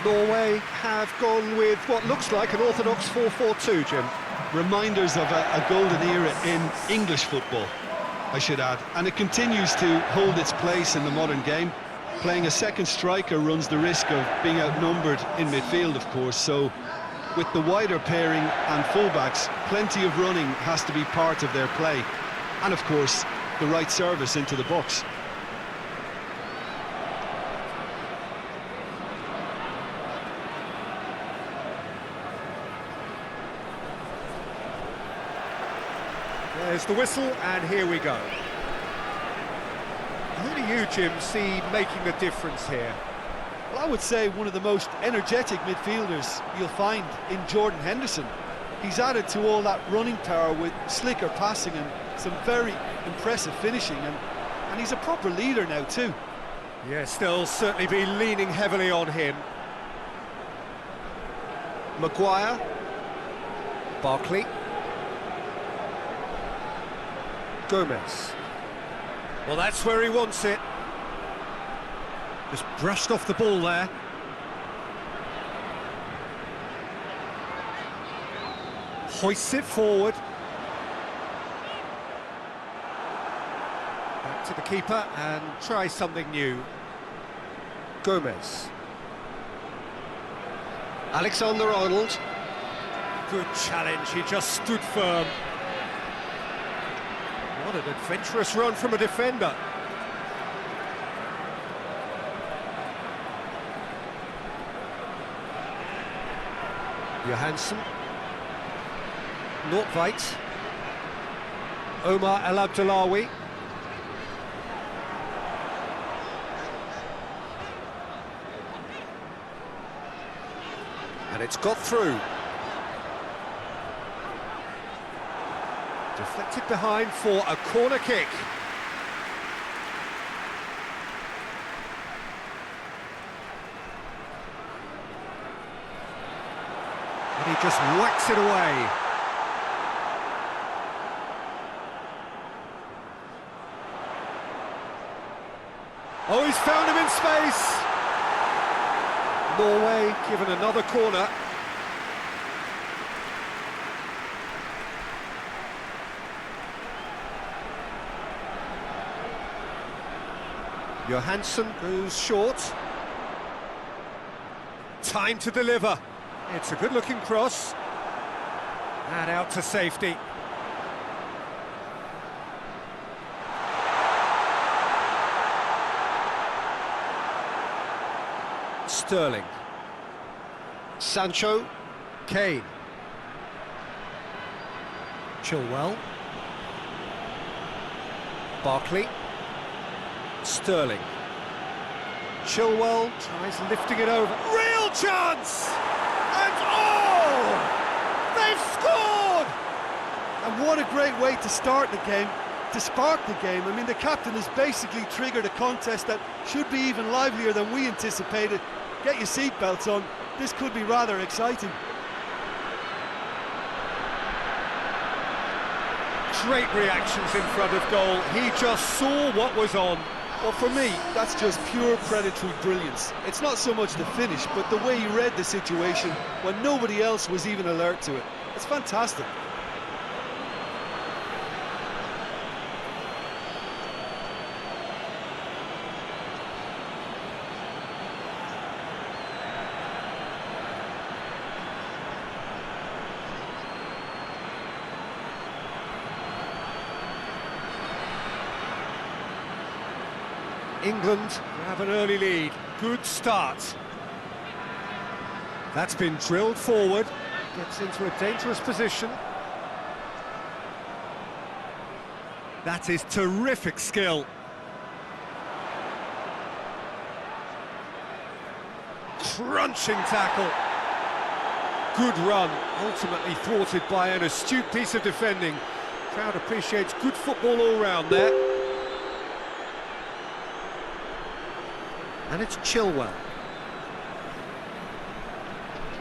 Norway have gone with what looks like an orthodox 4-4-2, Jim. Reminders of a golden era in English football, I should add. And it continues to hold its place in the modern game. Playing a second striker runs the risk of being outnumbered in midfield, of course, so with the wider pairing and fullbacks, plenty of running has to be part of their play. And of course, the right service into the box. There's the whistle, and here we go. Who do you, Jim, see making the difference here? Well, I would say one of the most energetic midfielders you'll find in Jordan Henderson. He's added to all that running power with slicker passing and some very impressive finishing, and he's a proper leader now too. Yes, they'll certainly be leaning heavily on him. Maguire. Barkley. Gomez. Well, that's where he wants it. Just brushed off the ball there. Hoists it forward. Back to the keeper and try something new. Gomez. Alexander-Arnold. Good challenge, he just stood firm. What an adventurous run from a defender. Johansson. Nordtveit. Omar El Abdullawi. And it's got through. Deflected behind for a corner kick. And he just whacks it away. Oh, he's found him in space. Norway given another corner. Johansson goes short. Time to deliver. It's a good-looking cross. And out to safety. Sterling. Sancho. Kane. Chilwell. Barkley. Sterling. Chilwell tries lifting it over. Real chance! And oh! They've scored! And what a great way to start the game, to spark the game. I mean, the captain has basically triggered a contest that should be even livelier than we anticipated. Get your seatbelts on, this could be rather exciting. Great reactions in front of goal. He just saw what was on. Well, for me, that's just pure predatory brilliance. It's not so much the finish, but the way he read the situation when nobody else was even alert to it. It's fantastic. England have an early lead. Good start. That's been drilled forward. Gets into a dangerous position. That is terrific skill. Crunching tackle. Good run, ultimately thwarted by an astute piece of defending. Crowd appreciates good football all round there. And it's Chilwell.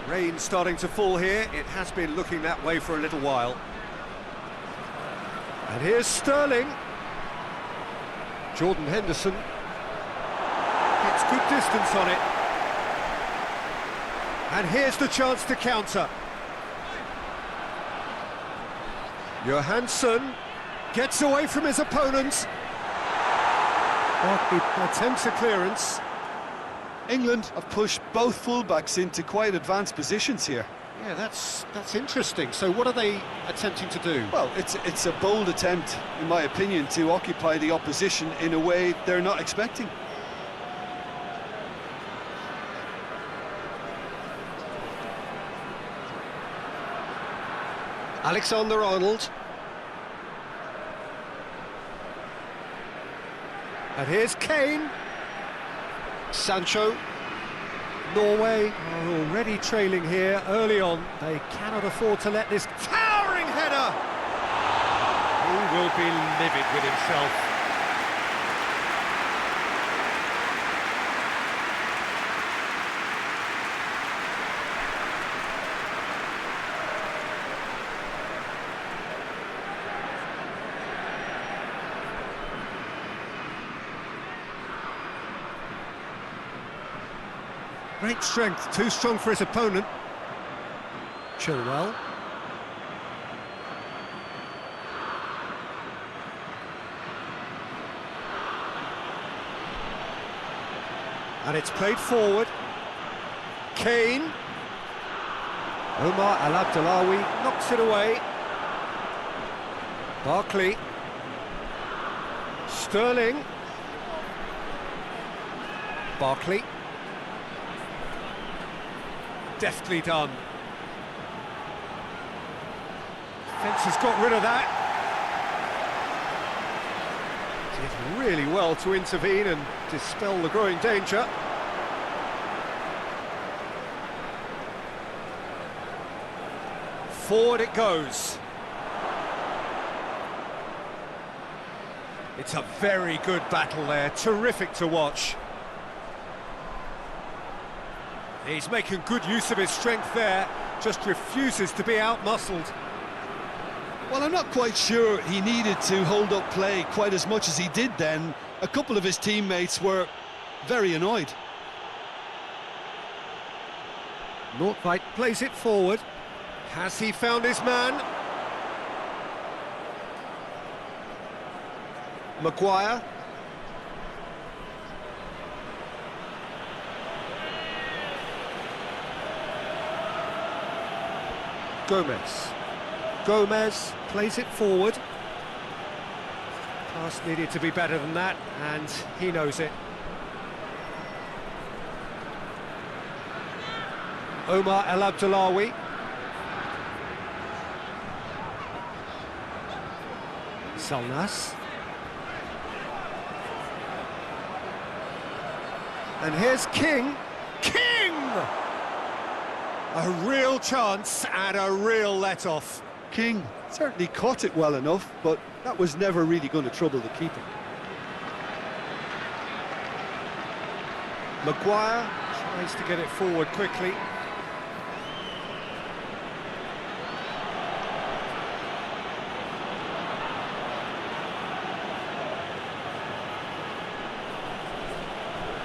Rain starting to fall here. It has been looking that way for a little while. And here's Sterling. Jordan Henderson. It's good distance on it. And here's the chance to counter. Johansson gets away from his opponent. Barkley attempts a clearance. England have pushed both fullbacks into quite advanced positions here. Yeah, that's interesting. So what are they attempting to do? Well, it's a bold attempt, in my opinion, to occupy the opposition in a way they're not expecting. Alexander-Arnold. And here's Kane. Sancho. Norway are already trailing here early on. They cannot afford to let this towering header. He will be livid with himself. Great strength, too strong for his opponent. Chilwell. And it's played forward. Kane. Omar Al-Abdullawi knocks it away. Barkley. Sterling. Barkley. Deftly done. Defence has got rid of that. Did really well to intervene and dispel the growing danger. Forward it goes. It's a very good battle there, terrific to watch. He's making good use of his strength there, just refuses to be outmuscled. Well, I'm not quite sure he needed to hold up play quite as much as he did then. A couple of his teammates were very annoyed. Nordtveit plays it forward. Has he found his man? Maguire. Gomez plays it forward. Pass needed to be better than that, and he knows it. Omar Al-Abdullawi. Salnas. And here's King. King! A real chance and a real let-off. King certainly caught it well enough, but that was never really going to trouble the keeper. Maguire tries to get it forward quickly.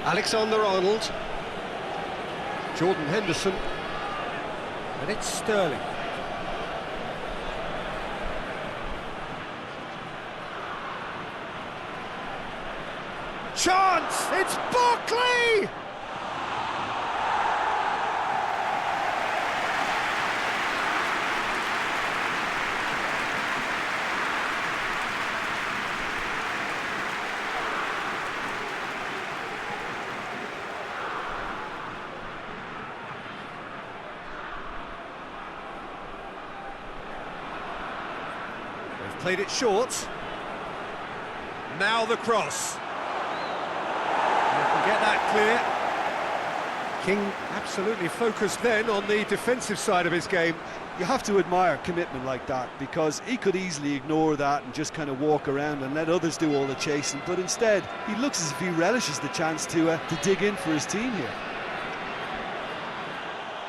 Alexander-Arnold. Jordan Henderson. And it's Sterling. Chance! It's Barkley! Played it short. Now the cross. Can get that clear. King absolutely focused then on the defensive side of his game. You have to admire commitment like that, because he could easily ignore that and just kind of walk around and let others do all the chasing, but instead he looks as if he relishes the chance to dig in for his team here.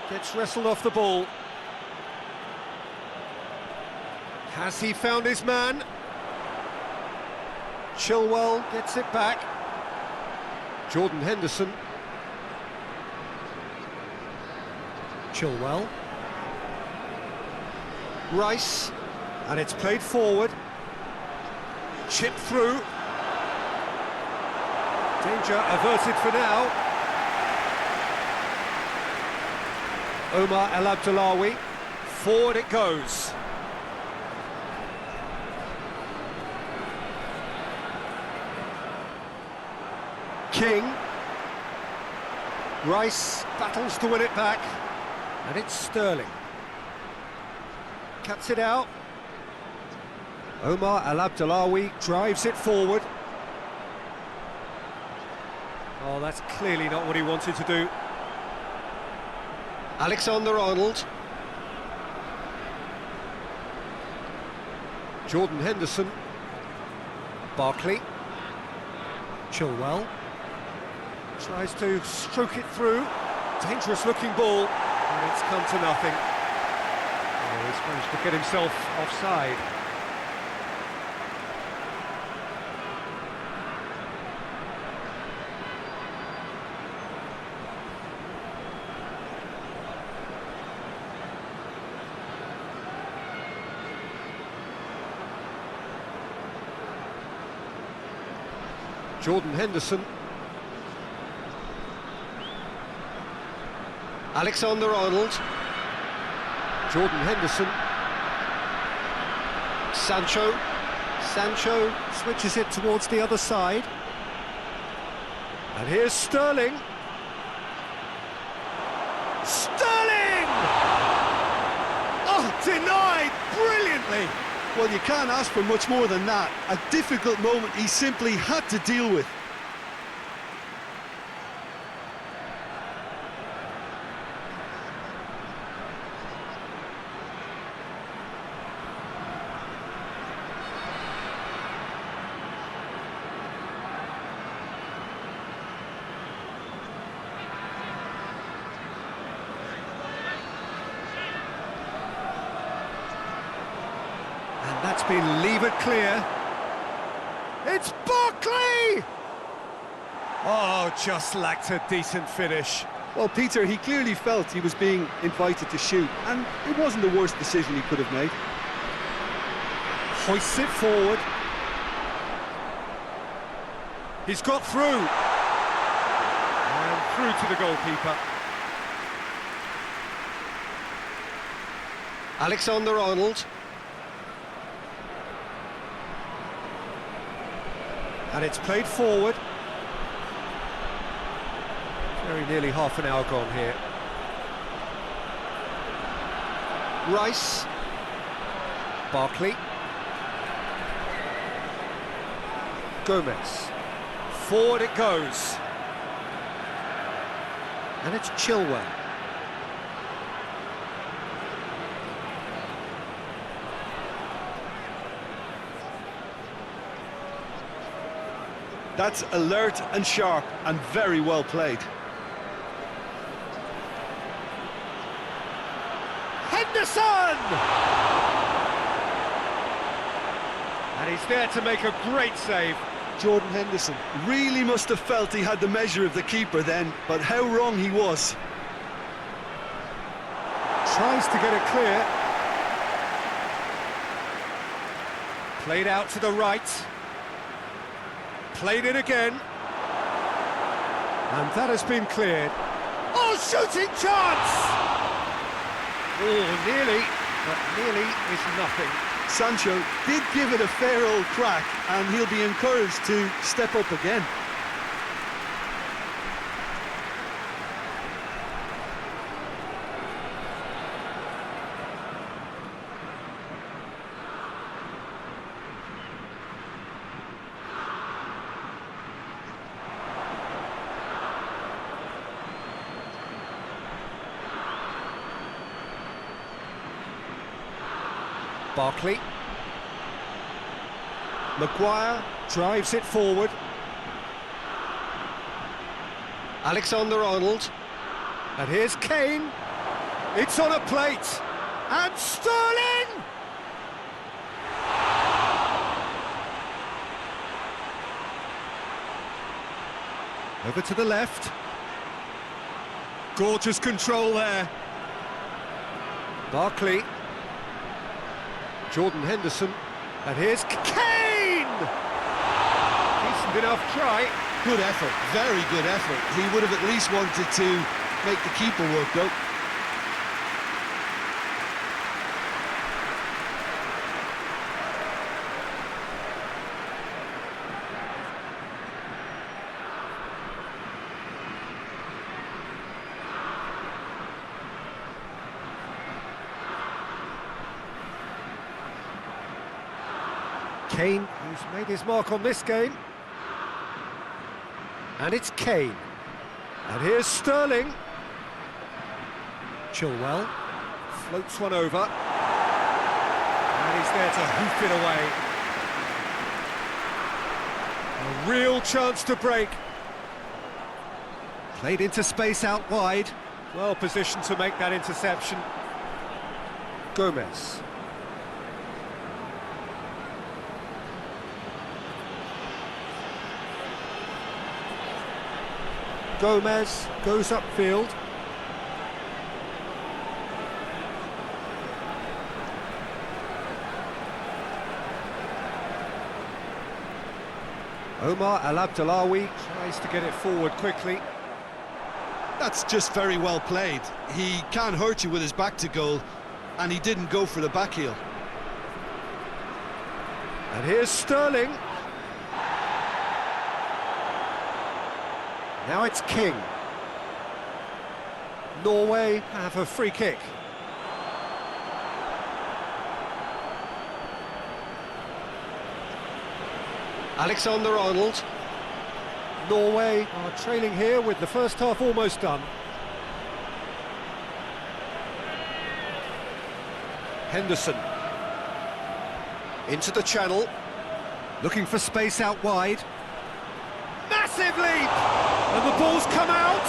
Gets wrestled off the ball. Has he found his man? Chilwell gets it back. Jordan Henderson. Chilwell. Rice. And it's played forward. Chip through. Danger averted for now. Omar El Abdullawi. Forward it goes. King. Rice battles to win it back. And it's Sterling. Cuts it out. Omar El Abdullawi drives it forward. Oh, that's clearly not what he wanted to do. Alexander-Arnold. Jordan Henderson. Barkley. Chilwell. Tries to stroke it through. Dangerous looking ball. And it's come to nothing. Oh, he's managed to get himself offside. Jordan Henderson. Alexander-Arnold. Jordan Henderson. Sancho switches it towards the other side. And here's Sterling. Sterling! Oh, denied brilliantly. Well, you can't ask for much more than that. A difficult moment he simply had to deal with. And that's been levered clear. It's Barkley! Oh, just lacked a decent finish. Well, Peter, he clearly felt he was being invited to shoot, and it wasn't the worst decision he could have made. Hoists it forward. He's got through. And through to the goalkeeper. Alexander-Arnold. And it's played forward. Very nearly half an hour gone here. Rice. Barkley. Gomez. Forward it goes. And it's Chilwell. That's alert and sharp and very well played. Henderson! And he's there to make a great save. Jordan Henderson really must have felt he had the measure of the keeper then, but how wrong he was. Tries to get it clear. Played out to the right. Played it again. And that has been cleared. Oh, shooting chance! Oh, nearly, but nearly is nothing. Sancho did give it a fair old crack, and he'll be encouraged to step up again. Barkley. Maguire drives it forward. Alexander-Arnold. And here's Kane. It's on a plate. And Sterling! Over to the left. Gorgeous control there. Barkley. Jordan Henderson. And here's Kane! Decent enough try. Good effort, very good effort. He would have at least wanted to make the keeper work though. Kane, who's made his mark on this game. And it's Kane. And here's Sterling. Chilwell floats one over. And he's there to hoof it away. A real chance to break. Played into space out wide. Well positioned to make that interception. Gomez. Gomez goes upfield. Omar Al-Abdalawi tries to get it forward quickly. That's just very well played. He can't hurt you with his back to goal, and he didn't go for the back heel. And here's Sterling. Now it's King. Norway have a free kick. Alexander-Arnold. Norway are trailing here with the first half almost done. Henderson. Into the channel. Looking for space out wide. Massive leap! And the ball's come out!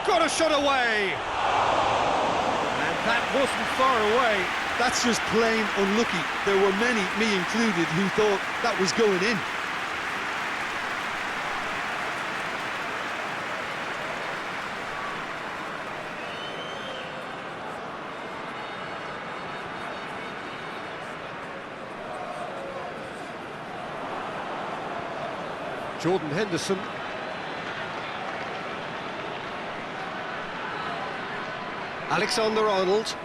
Got a shot away! And that wasn't far away. That's just plain unlucky. There were many, me included, who thought that was going in. Jordan Henderson. Alexander-Arnold.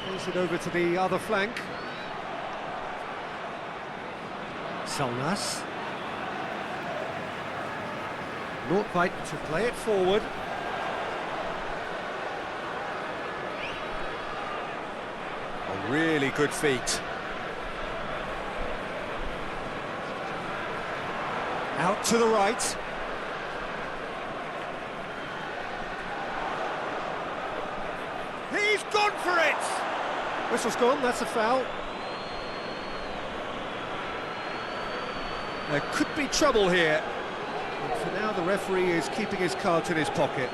Plays it over to the other flank. Selnas. Nordtveit to play it forward. A really good feat. Out to the right. He's gone for it! Whistle's gone, that's a foul. There could be trouble here. But for now, the referee is keeping his cards in his pocket.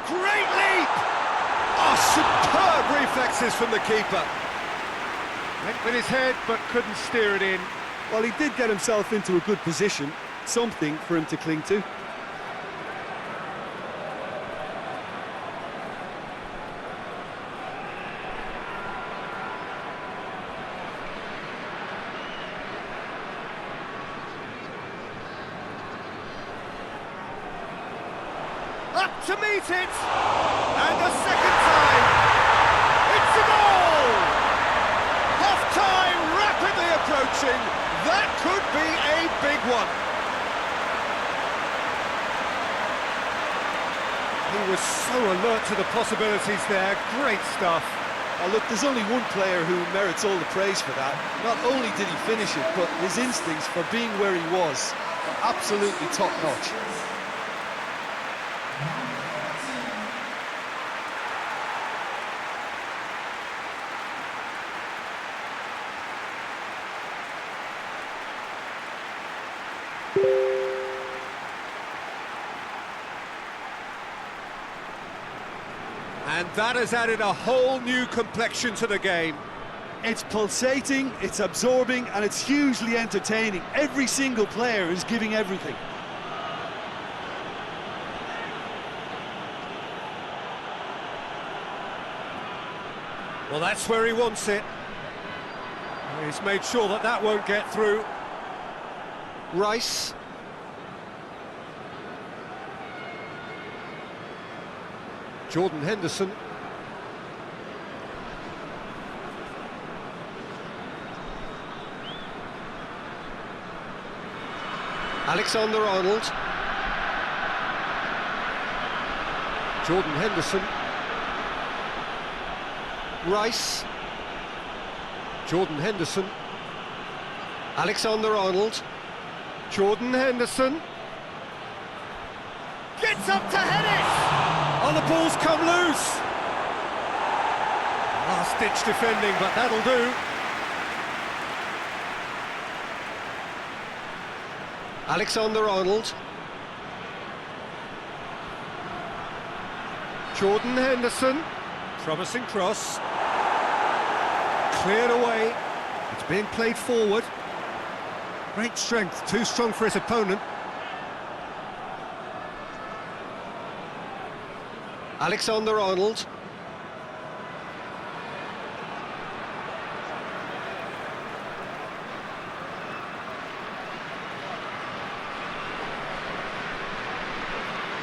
Great leap! Oh, superb reflexes from the keeper. Went with his head, but couldn't steer it in. Well, he did get himself into a good position, something for him to cling to. Up to meet it! And a second time! It's a goal! Half-time rapidly approaching. That could be a big one. He was so alert to the possibilities there. Great stuff. Oh, look, there's only one player who merits all the praise for that. Not only did he finish it, but his instincts for being where he was are absolutely top-notch. And that has added a whole new complexion to the game. It's pulsating, it's absorbing, and it's hugely entertaining. Every single player is giving everything. Well, that's where he wants it. He's made sure that that won't get through. Rice. Jordan Henderson. Alexander-Arnold. Jordan Henderson. Rice. Jordan Henderson. Alexander-Arnold. Jordan Henderson. Gets up to head it! Oh, the ball's come loose! Last-ditch defending, but that'll do. Alexander-Arnold. Jordan Henderson. Promising cross. Cleared away. It's being played forward. Great strength, too strong for his opponent. Alexander-Arnold.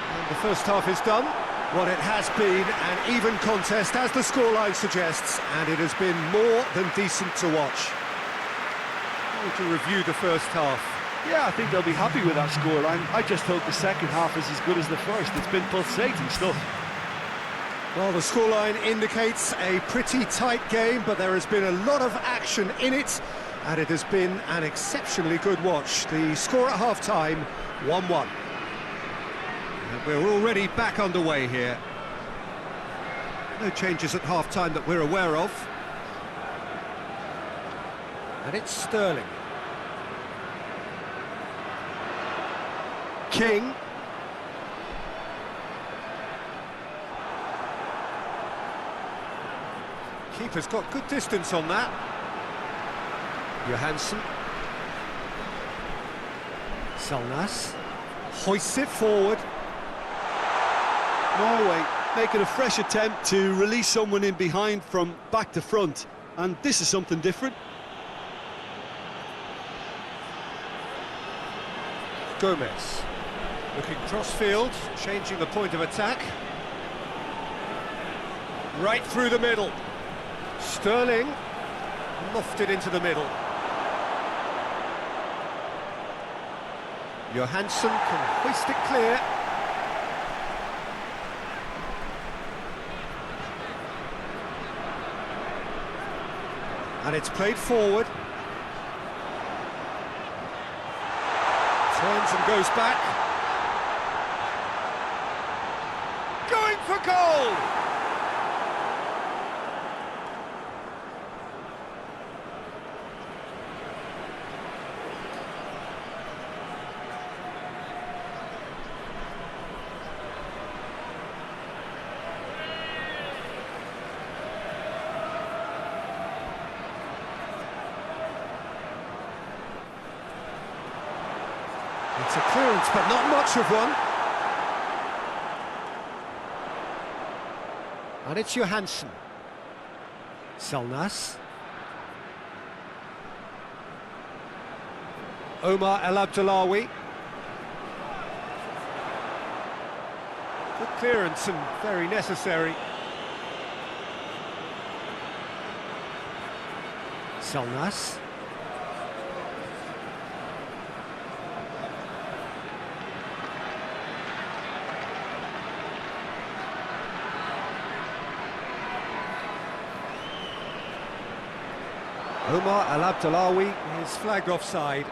And the first half is done. What it has been an even contest, as the scoreline suggests, and it has been more than decent to watch. How would you review the first half? Yeah, I think they'll be happy with that scoreline. I just hope the second half is as good as the first. It's been pulsating stuff. Well, the scoreline indicates a pretty tight game, but there has been a lot of action in it, and it has been an exceptionally good watch. The score at half-time, 1-1. And we're already back underway here. No changes at half-time that we're aware of. And it's Sterling. King. Keeper's got good distance on that. Johansson. Salnas. Hoists it forward. Norway making a fresh attempt to release someone in behind from back to front. And this is something different. Gomez. Looking cross-field, changing the point of attack. Right through the middle. Sterling lofted into the middle. Johansson can hoist it clear. And it's played forward. Turns and goes back. Going for goal! It's a clearance, but not much of one. And it's Johansson. Salnas. Omar El Abdullawi. Good clearance and very necessary. Salnas. Omar El Abdullawi is flagged offside.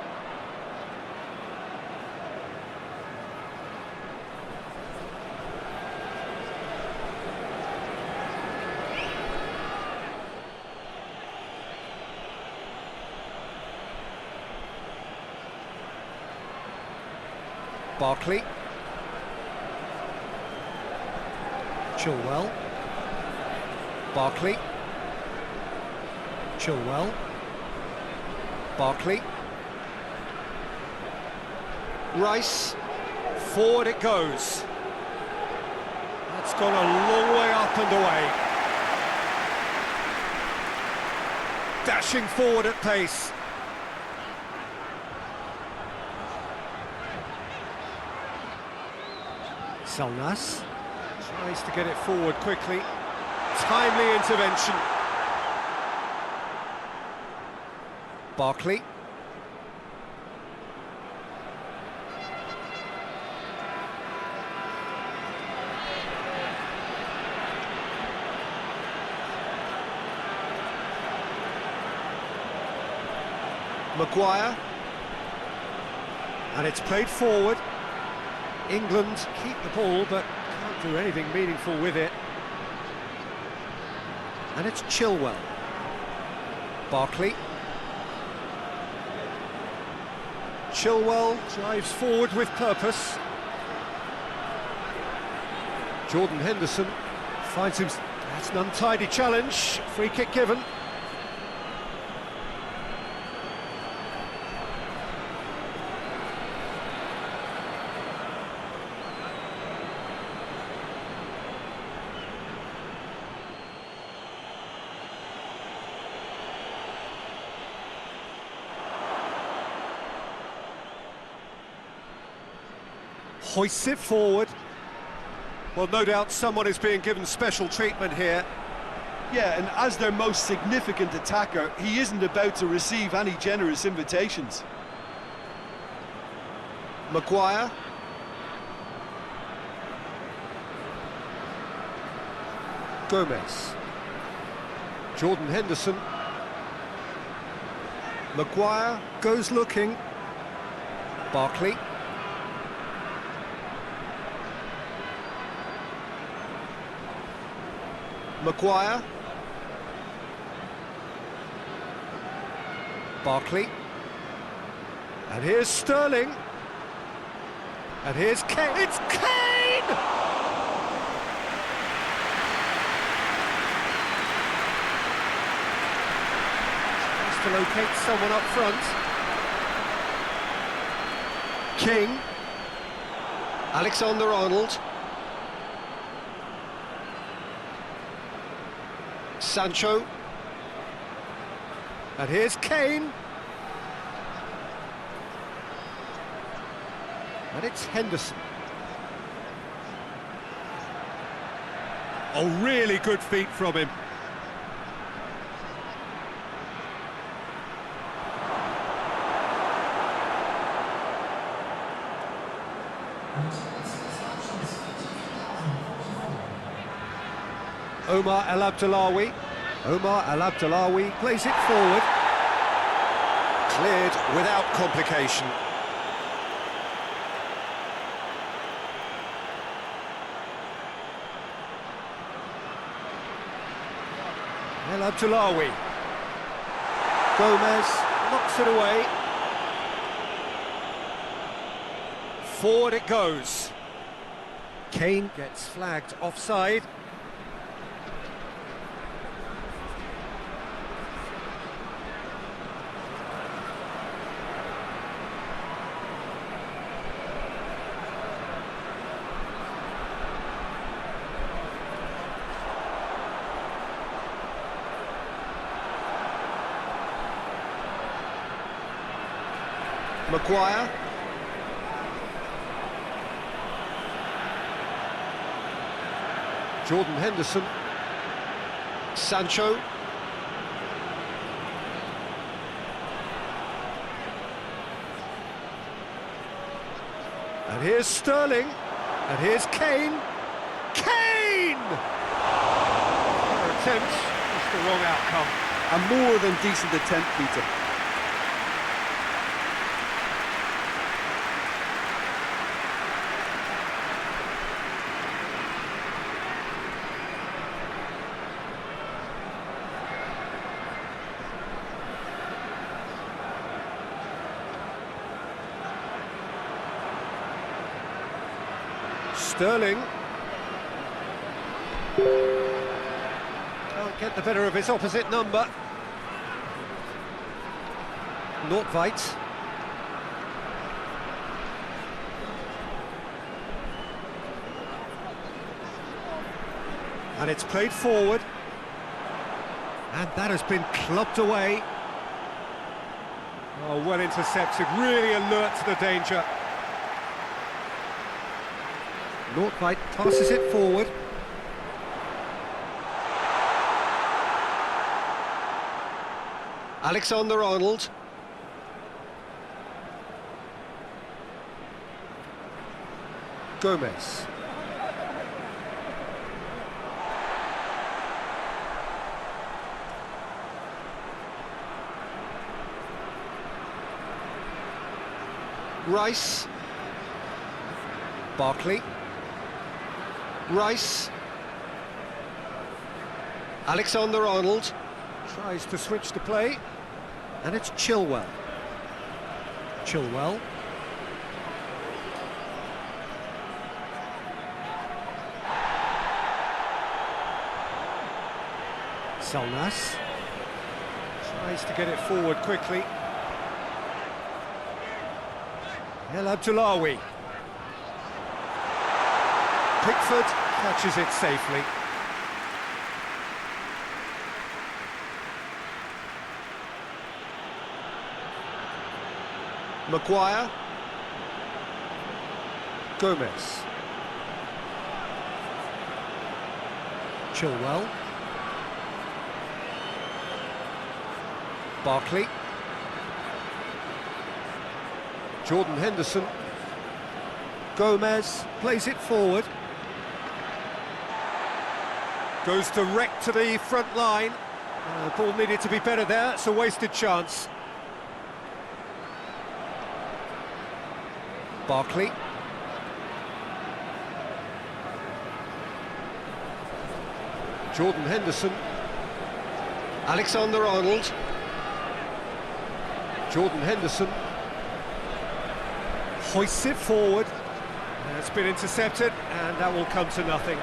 Barkley. Chilwell. Barkley. Chilwell. Barkley. Rice. Forward it goes. That's gone a long way up and away. Dashing forward at pace. Salnas tries to get it forward quickly. Timely intervention. Barkley. Maguire. And it's played forward. England keep the ball, but can't do anything meaningful with it. And it's Chilwell. Barkley. Chilwell drives forward with purpose. Jordan Henderson finds him. That's an untidy challenge. Free kick given. Hoists it forward. Well, no doubt someone is being given special treatment here. Yeah, and as their most significant attacker, he isn't about to receive any generous invitations. Maguire. Gomez. Jordan Henderson. Maguire goes looking. Barkley. Maguire. Barkley. And here's Sterling. And here's Kane. It's Kane! Tries to locate someone up front. King. Alexander-Arnold. Sancho. And here's Kane. And it's Henderson. Oh, really good feet from him. Omar El Abdellaoui. Omar El Abdellaoui plays it forward. Cleared without complication. El Abdellaoui. Gomez knocks it away. Forward it goes. Kane gets flagged offside. Maguire. Jordan Henderson. Sancho. And here's Sterling. And here's Kane. Kane! Their attempt, just the wrong outcome. A more than decent attempt, Peter. Sterling. Can't get the better of his opposite number. Nordtveit. And it's played forward. And that has been clubbed away. Oh, well intercepted, really alert to the danger. Nordtveit passes it forward. Alexander-Arnold. Gomez. Rice. Barkley. Rice. Alexander-Arnold tries to switch the play, and it's Chilwell. Chilwell. Salnas tries to get it forward quickly. El Abdullawi. Pickford catches it safely. Maguire. Gomez. Chilwell. Barkley. Jordan Henderson. Gomez plays it forward. Goes direct to the front line. The ball needed to be better there, it's a wasted chance. Barkley. Jordan Henderson. Alexander-Arnold. Jordan Henderson. Hoists it forward. It's been intercepted, and that will come to nothing.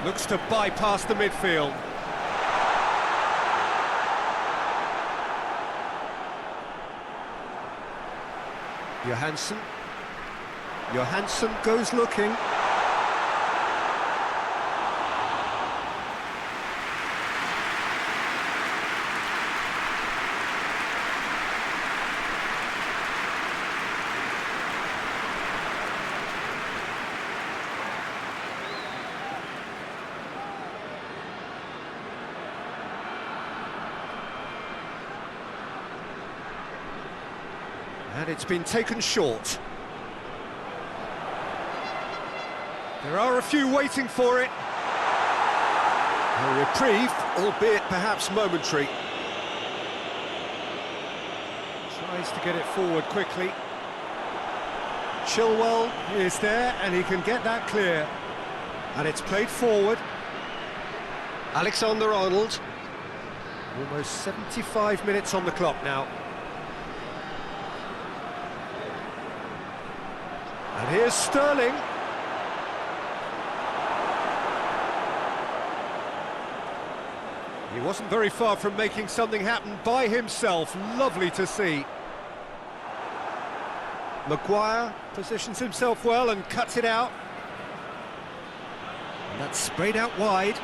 Looks to bypass the midfield. Johansson. Johansson goes looking. And it's been taken short. There are a few waiting for it. A reprieve, albeit perhaps momentary. Tries to get it forward quickly. Chilwell is there, and he can get that clear. And it's played forward. Alexander-Arnold. Almost 75 minutes on the clock now. And here's Sterling. He wasn't very far from making something happen by himself. Lovely to see. Maguire positions himself well and cuts it out. And that's sprayed out wide.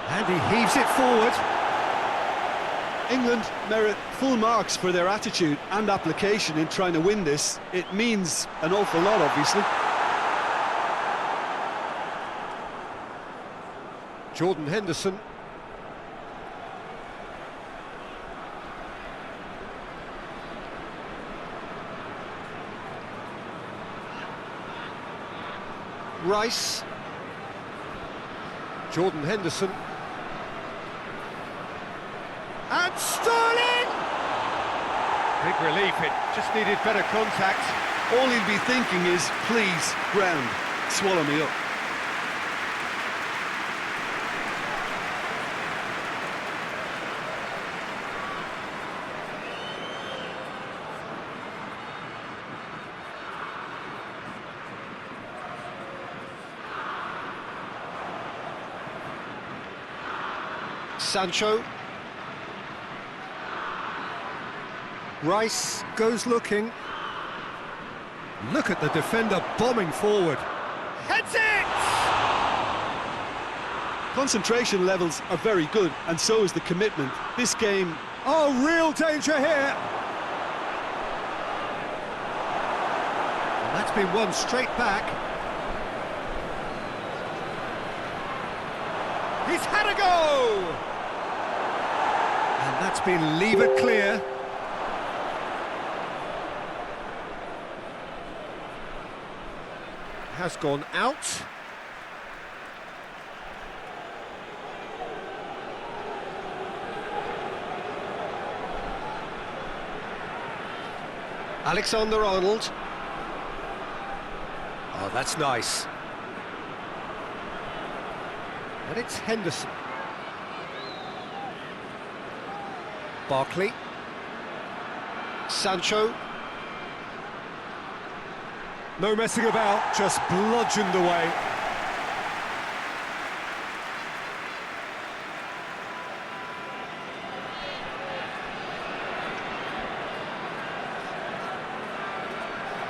And he heaves it forward. England merit full marks for their attitude and application in trying to win this. It means an awful lot, obviously. Jordan Henderson. Rice. Jordan Henderson. And Sterling! Big relief, it just needed better contact. All he'll be thinking is, please, ground, swallow me up. Sancho. Rice goes looking. Look at the defender bombing forward. Heads it! Concentration levels are very good, and so is the commitment. This game... Oh, real danger here! And that's been won straight back. He's had a go! And that's been levered clear. Has gone out. Alexander-Arnold. Oh, that's nice. And it's Henderson. Barkley. Sancho. No messing about, just bludgeoned away.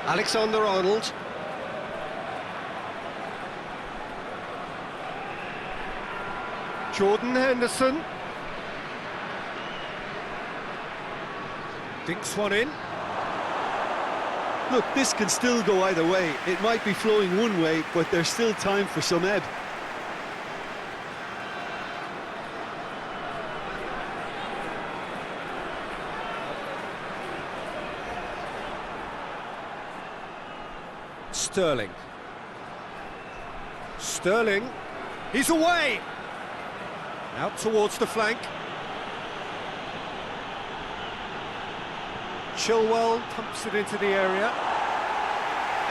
Alexander-Arnold. Jordan Henderson. Dinks one in. Look, this can still go either way. It might be flowing one way, but there's still time for some ebb. Sterling. Sterling. He's away! Out towards the flank. Chilwell pumps it into the area.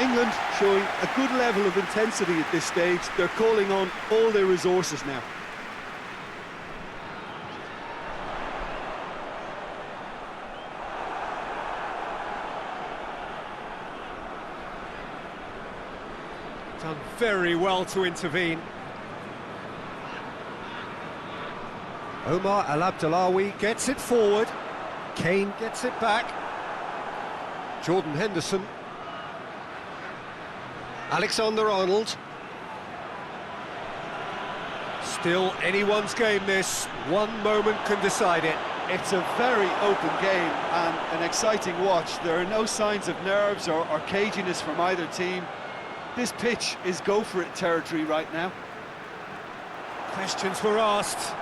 England showing a good level of intensity at this stage. They're calling on all their resources now. Done very well to intervene. Omar Al Abdullawi gets it forward. Kane gets it back. Jordan Henderson. Alexander-Arnold. Still anyone's game this. One moment can decide it. It's a very open game and an exciting watch. There are no signs of nerves or caginess from either team. This pitch is go-for-it territory right now. Questions were asked,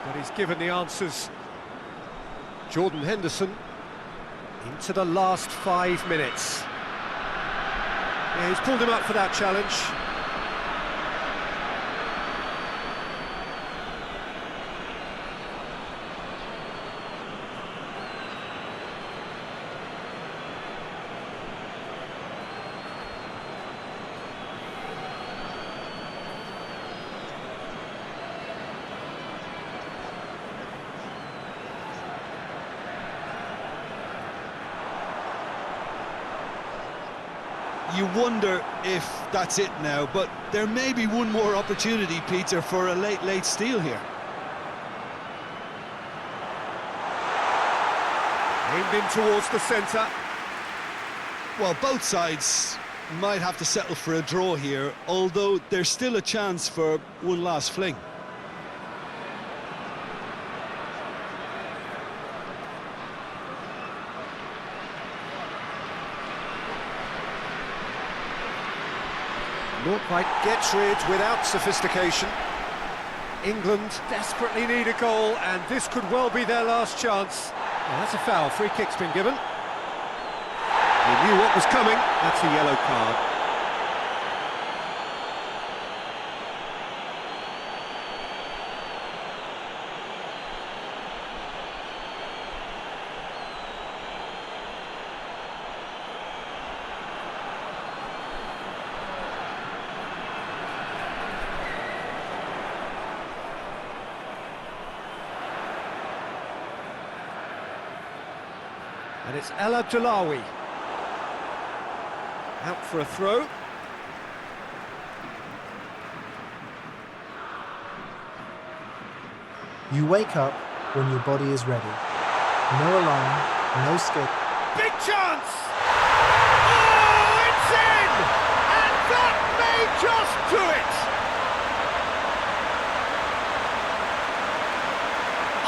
but he's given the answers. Jordan Henderson into the last 5 minutes. Yeah, he's pulled him up for that challenge. You wonder if that's it now, but there may be one more opportunity, Peter, for a late steal here. Aimed in towards the centre. Well, both sides might have to settle for a draw here, although there's still a chance for one last fling. Not quite gets rid without sophistication. England desperately need a goal, and this could well be their last chance. Well, that's a foul. Free kick's been given. He knew what was coming. That's a yellow card. And it's El Abdullawi. Out for a throw. You wake up when your body is ready. No alarm, no skip. Big chance! Oh, it's in! And that may just do it!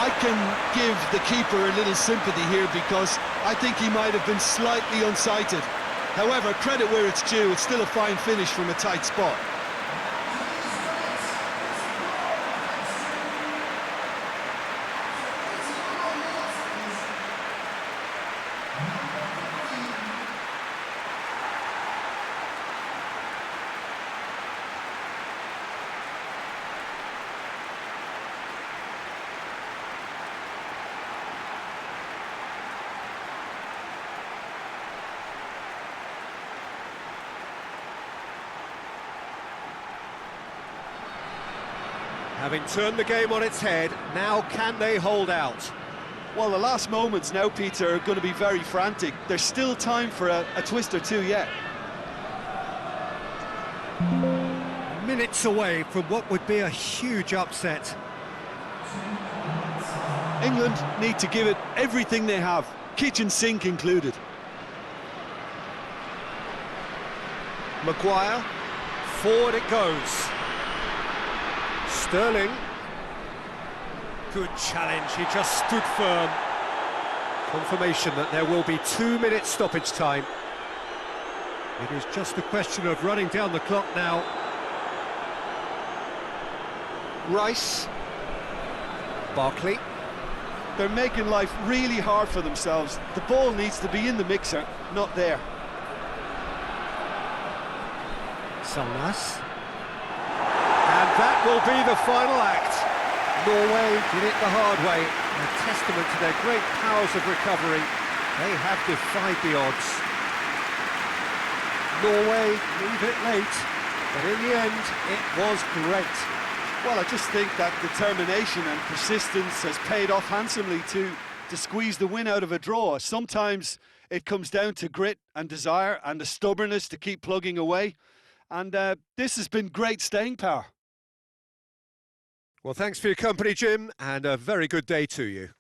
I can give the keeper a little sympathy here because I think he might have been slightly unsighted. However, credit where it's due, it's still a fine finish from a tight spot. Having turned the game on its head, now can they hold out? Well, the last moments now, Peter, are going to be very frantic. There's still time for a twist or two yet. Minutes away from what would be a huge upset. England need to give it everything they have, kitchen sink included. Maguire, forward it goes. Sterling. Good challenge, he just stood firm. Confirmation that there will be 2 minutes stoppage time. It is just a question of running down the clock now. Rice. Barkley. They're making life really hard for themselves. The ball needs to be in the mixer, not there. Salnas. And that will be the final act. Norway did it the hard way, a testament to their great powers of recovery. They have defied the odds. Norway leave it late, but in the end, it was great. Well, I just think that determination and persistence has paid off handsomely to squeeze the win out of a draw. Sometimes it comes down to grit and desire and the stubbornness to keep plugging away. And this has been great staying power. Well, thanks for your company, Jim, and a very good day to you.